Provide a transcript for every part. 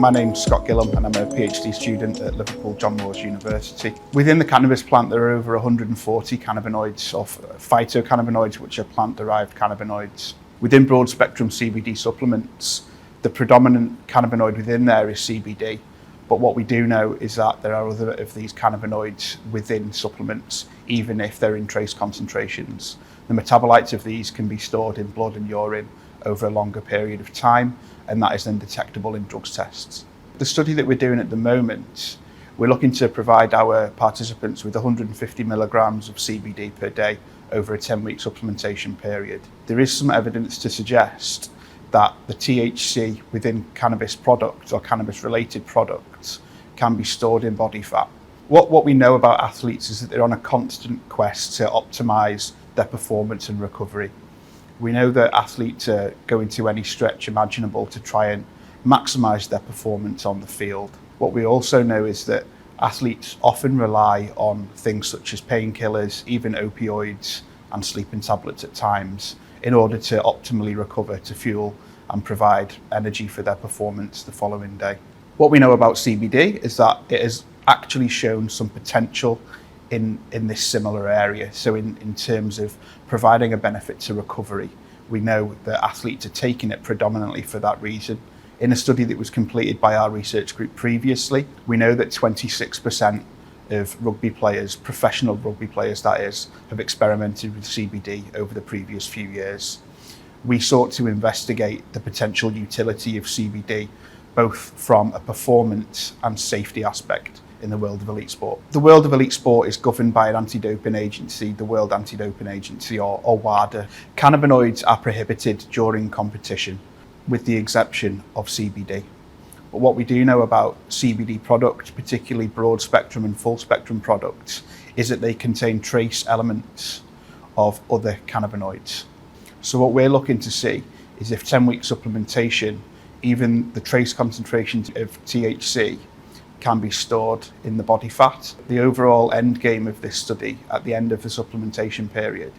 my name's Scott Gillham and I'm a PhD student at Liverpool John Moores University. Within the cannabis plant there are over 140 cannabinoids, or phytocannabinoids, which are plant-derived cannabinoids. Within broad spectrum CBD supplements, the predominant cannabinoid within there is CBD, but what we do know is that there are other of these cannabinoids within supplements, even if they're in trace concentrations. The metabolites of these can be stored in blood and urine over a longer period of time, and that is then detectable in drugs tests. The study that we're doing at the moment, we're looking to provide our participants with 150 milligrams of CBD per day over a 10-week supplementation period. There is some evidence to suggest that the THC within cannabis products or cannabis-related products can be stored in body fat. What we know about athletes is that they're on a constant quest to optimize their performance and recovery. We know that athletes are going to any stretch imaginable to try and maximize their performance on the field. What we also know is that athletes often rely on things such as painkillers, even opioids and sleeping tablets at times, in order to optimally recover, to fuel and provide energy for their performance the following day. What we know about CBD is that it has actually shown some potential in this similar area. So in terms of providing a benefit to recovery, we know that athletes are taking it predominantly for that reason. In a study that was completed by our research group previously, we know that 26% of rugby players, professional rugby players that is, have experimented with CBD over the previous few years. We sought to investigate the potential utility of CBD, both from a performance and safety aspect in the world of elite sport. The world of elite sport is governed by an anti-doping agency, the World Anti-Doping Agency, or WADA. Cannabinoids are prohibited during competition, with the exception of CBD. But what we do know about CBD products, particularly broad spectrum and full spectrum products, is that they contain trace elements of other cannabinoids. So what we're looking to see is if 10-week supplementation, even the trace concentrations of THC, can be stored in the body fat. The overall end game of this study at the end of the supplementation period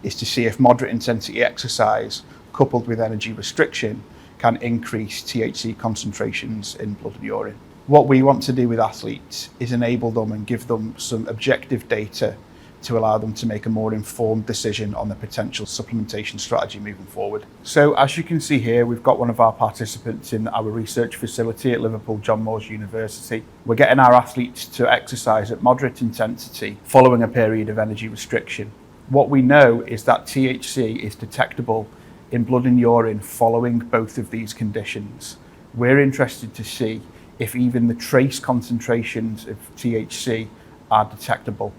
is to see if moderate intensity exercise coupled with energy restriction can increase THC concentrations in blood and urine. What we want to do with athletes is enable them and give them some objective data to allow them to make a more informed decision on the potential supplementation strategy moving forward. So as you can see here, we've got one of our participants in our research facility at Liverpool John Moores University. We're getting our athletes to exercise at moderate intensity following a period of energy restriction. What we know is that THC is detectable in blood and urine following both of these conditions. We're interested to see if even the trace concentrations of THC are detectable.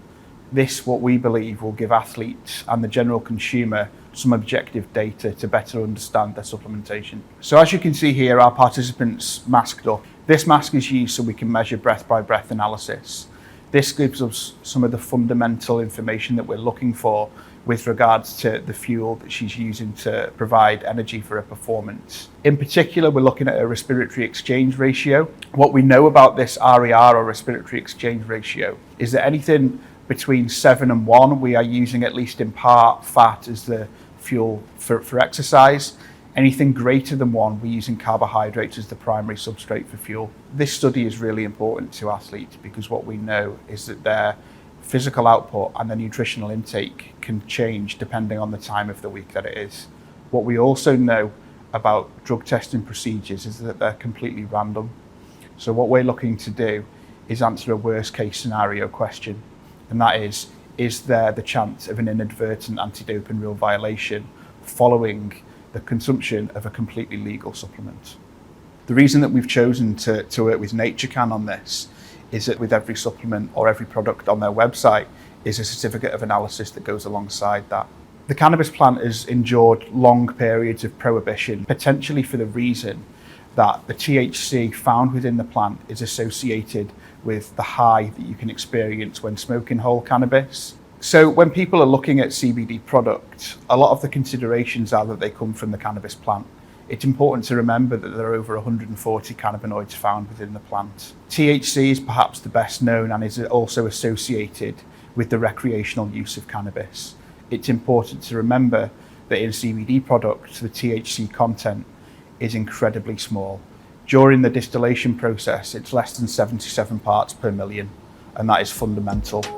This, what we believe, will give athletes and the general consumer some objective data to better understand their supplementation. So as you can see here, our participants masked up. This mask is used so we can measure breath by breath analysis. This gives us some of the fundamental information that we're looking for with regards to the fuel that she's using to provide energy for her performance. In particular, we're looking at a respiratory exchange ratio. What we know about this RER, or respiratory exchange ratio, is that anything between 7 and 1, we are using at least in part fat as the fuel for exercise. Anything greater than 1, we're using carbohydrates as the primary substrate for fuel. This study is really important to athletes because what we know is that their physical output and their nutritional intake can change depending on the time of the week that it is. What we also know about drug testing procedures is that they're completely random. So what we're looking to do is answer a worst case scenario question. And that is there the chance of an inadvertent anti-doping rule violation following the consumption of a completely legal supplement? The reason that we've chosen to work with Naturecan on this is that with every supplement or every product on their website is a certificate of analysis that goes alongside that. The cannabis plant has endured long periods of prohibition, potentially for the reason that the THC found within the plant is associated with the high that you can experience when smoking whole cannabis. So when people are looking at CBD products, a lot of the considerations are that they come from the cannabis plant. It's important to remember that there are over 140 cannabinoids found within the plant. THC is perhaps the best known and is also associated with the recreational use of cannabis. It's important to remember that in CBD products, the THC content is incredibly small. During the distillation process, it's less than 77 parts per million, and that is fundamental.